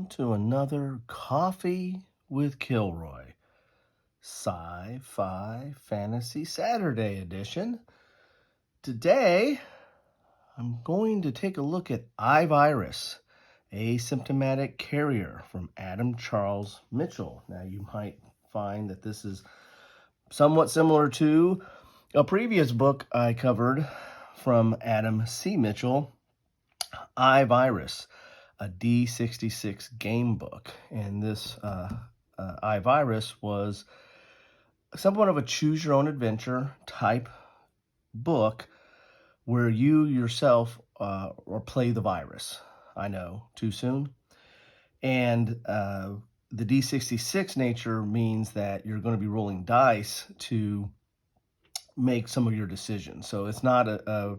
welcome to another Coffee with Kilroy, SciFi Fantasy Saturday edition. Today, I'm going to take a look at iVirus, Asymptomatic Carrier from Adam Charles Mitchell. Now, you might find that this is somewhat similar to a previous book I covered from Adam C. Mitchell, iVirus, a D66 game book. And this iVirus was somewhat of a choose-your-own-adventure type book where you yourself or play the virus. I know, too soon. And the D66 nature means that you're going to be rolling dice to make some of your decisions. So it's not a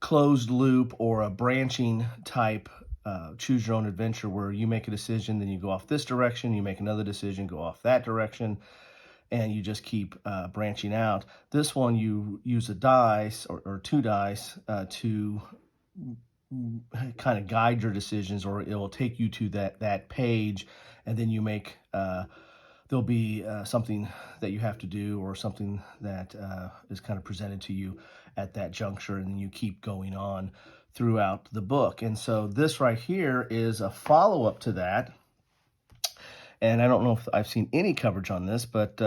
closed loop or a branching type choose your own adventure where you make a decision, then you go off this direction, you make another decision, go off that direction, and you just keep branching out. This one, you use a dice or two dice to kind of guide your decisions, or it will take you to that page, and then you make there'll be something that you have to do, or something that is kind of presented to you at that juncture, and then you keep going on throughout the book. And so this right here is a follow-up to that. And I don't know if I've seen any coverage on this, but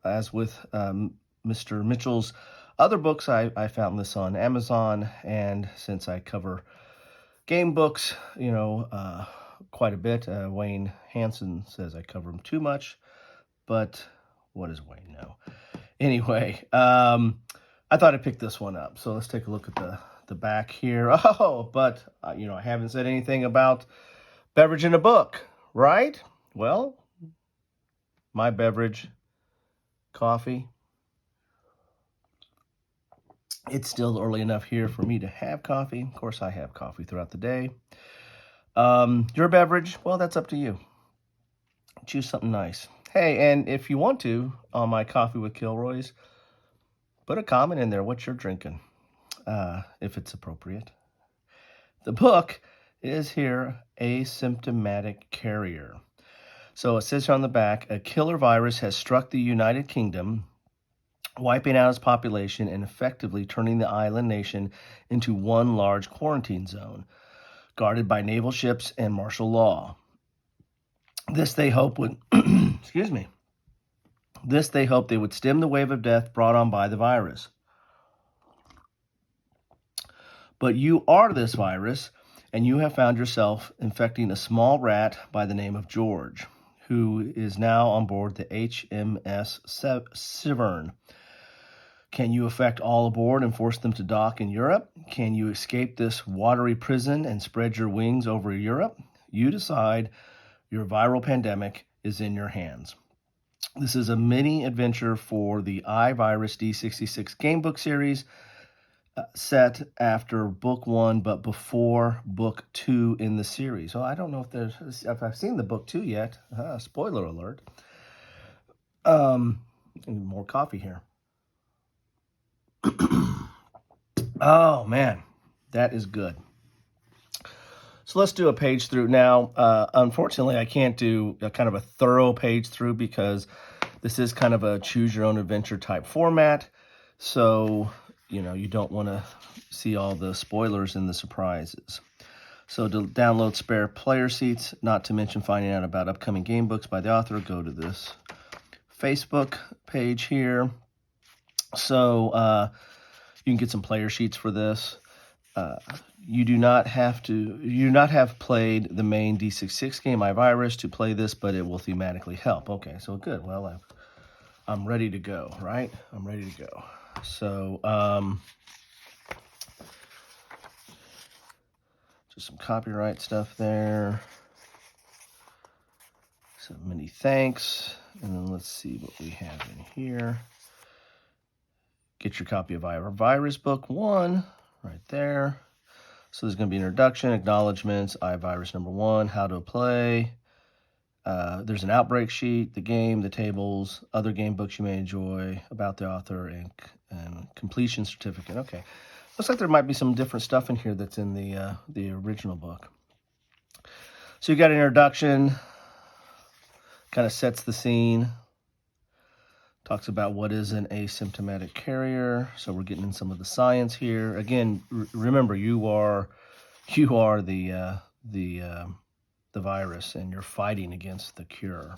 as with Mr. Mitchell's other books, I found this on Amazon. And since I cover game books, quite a bit, Wayne Hansen says I cover them too much. But what does Wayne know? Anyway, I thought I'd pick this one up. So let's take a look at the back here. Oh, but, I haven't said anything about beverage in a book, right? Well, my beverage, coffee. It's still early enough here for me to have coffee. Of course, I have coffee throughout the day. Your beverage, well, that's up to you. Choose something nice. Hey, and if you want to, on my Coffee with Kilroy's, put a comment in there what you're drinking, if it's appropriate. The book is here, Asymptomatic Carrier. So it says on the back, a killer virus has struck the United Kingdom, wiping out its population and effectively turning the island nation into one large quarantine zone, guarded by naval ships and martial law. This they hope would, This they hope they would stem the wave of death brought on by the virus. But you are this virus, and you have found yourself infecting a small rat by the name of George, who is now on board the HMS Severn. Can you affect all aboard and force them to dock in Europe? Can you escape this watery prison and spread your wings over Europe? You decide. Your viral pandemic is in your hands. This is a mini adventure for the iVirus D66 gamebook series, set after book 1, but before book 2 in the series. Well, I don't know if I've seen the book 2 yet. Spoiler alert. More coffee here. Oh man, that is good. So let's do a page through. Now, unfortunately, I can't do a kind of a thorough page through because this is kind of a choose-your-own-adventure type format. So, you don't want to see all the spoilers and the surprises. So to download spare player seats, not to mention finding out about upcoming game books by the author, go to this Facebook page here. So you can get some player sheets for this. You do not have played the main D66 game, iVirus, to play this, but it will thematically help. Okay, so good. Well, I'm ready to go, right? I'm ready to go. So, just some copyright stuff there. So many thanks. And then let's see what we have in here. Get your copy of iVirus Book 1 right there. So there's going to be an introduction, acknowledgments, iVirus number 1, how to play. There's an outbreak sheet, the game, the tables, other game books you may enjoy, about the author, and completion certificate. Okay. Looks like there might be some different stuff in here that's in the original book. So you got an introduction, kind of sets the scene, talks about what is an asymptomatic carrier. So we're getting in some of the science here. Again, remember, you are the virus, and you're fighting against the cure.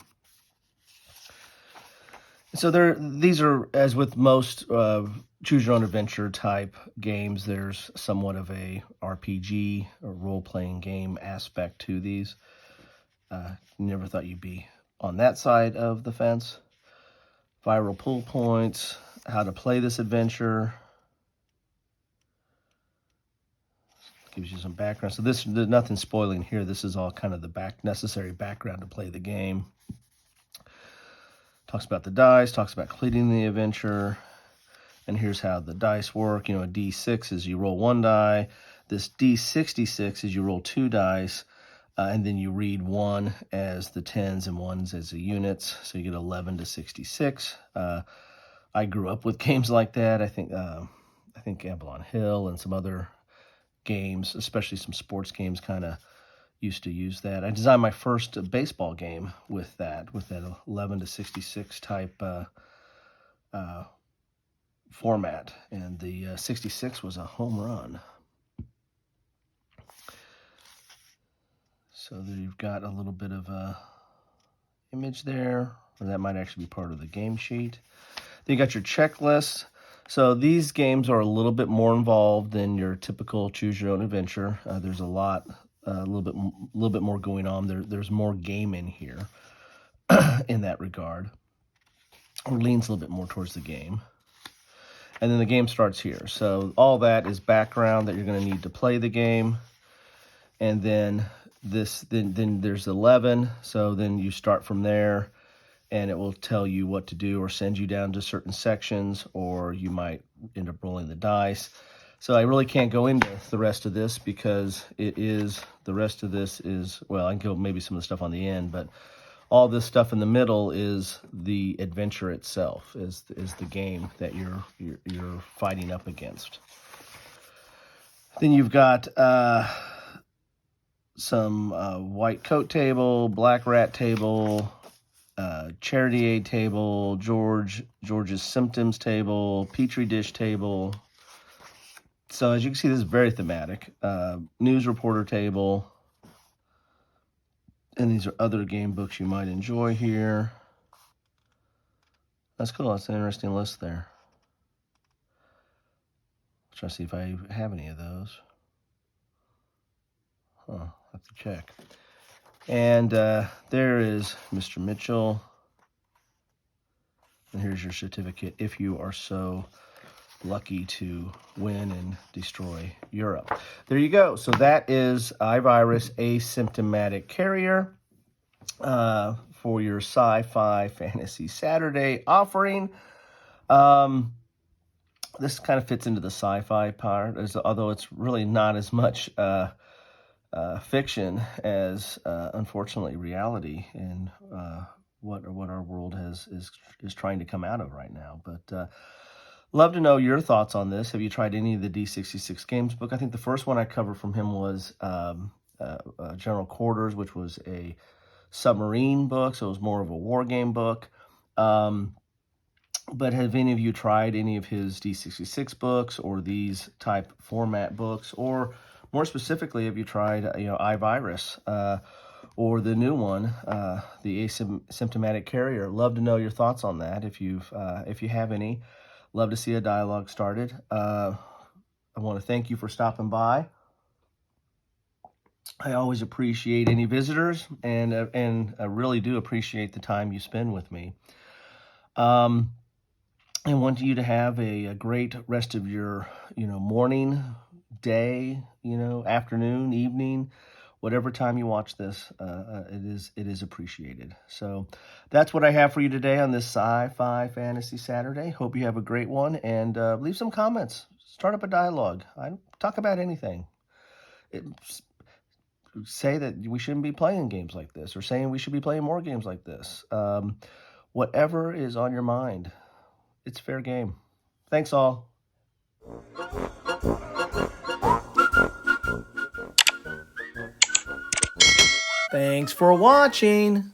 So these are, as with most choose your own adventure type games, there's somewhat of a RPG or role-playing game aspect to these. Never thought you'd be on that side of the fence. Viral pull points, how to play this adventure. Gives you some background. So there's nothing spoiling here. This is all kind of the necessary background to play the game. Talks about the dice, talks about completing the adventure, and here's how the dice work. You know, a D6 is you roll 1 die. This D66 is you roll 2 dice, and then you read 1 as the tens and 1s as the units, so you get 11 to 66. I grew up with games like that. I think Avalon Hill and some other games, especially some sports games, kind of used to use that. I designed my first baseball game with that 11 to 66 type format, and the 66 was a home run. So there you've got a little bit of a image there, or that might actually be part of the game sheet. Then you got your checklist. So these games are a little bit more involved than your typical choose your own adventure. There's a little bit more going on. There's more game in here in that regard, or leans a little bit more towards the game. And then the game starts here. So all that is background that you're going to need to play the game. And then then there's 11. So then you start from there, and it will tell you what to do or send you down to certain sections, or you might end up rolling the dice. So I really can't go into the rest of this because the rest of this is, well, I can go maybe some of the stuff on the end, but all this stuff in the middle is the adventure itself, is the game that you're fighting up against. Then you've got some white coat table, black rat table, charity aid table, George's symptoms table, petri dish table. So as you can see, this is very thematic. News reporter table. And these are other game books you might enjoy here. That's cool. That's an interesting list there. Try to see if I have any of those. I'll have to check. And there is Mr. Mitchell. And here's your certificate if you are so lucky to win and destroy Europe. There you go. So that is iVirus Asymptomatic Carrier for your SciFi Fantasy Saturday offering. This kind of fits into the sci-fi part, although it's really not as much fiction as, unfortunately, reality and what our world is trying to come out of right now. But love to know your thoughts on this. Have you tried any of the D66 Games book? I think the first one I covered from him was General Quarters, which was a submarine book, so it was more of a war game book. But have any of you tried any of his D66 books or these type format books? Or more specifically, have you tried iVirus or the new one, the Asymptomatic Carrier? Love to know your thoughts on that. If you have any, love to see a dialogue started. I want to thank you for stopping by. I always appreciate any visitors, and I really do appreciate the time you spend with me. I want you to have a great rest of your, morning, day, afternoon, evening, whatever time you watch this. It is appreciated. So that's what I have for you today on this Sci-Fi Fantasy Saturday. Hope you have a great one, and leave some comments. Start up a dialogue. I talk about anything. Say that we shouldn't be playing games like this, or saying we should be playing more games like this. Whatever is on your mind. It's fair game. Thanks all. Thanks for watching.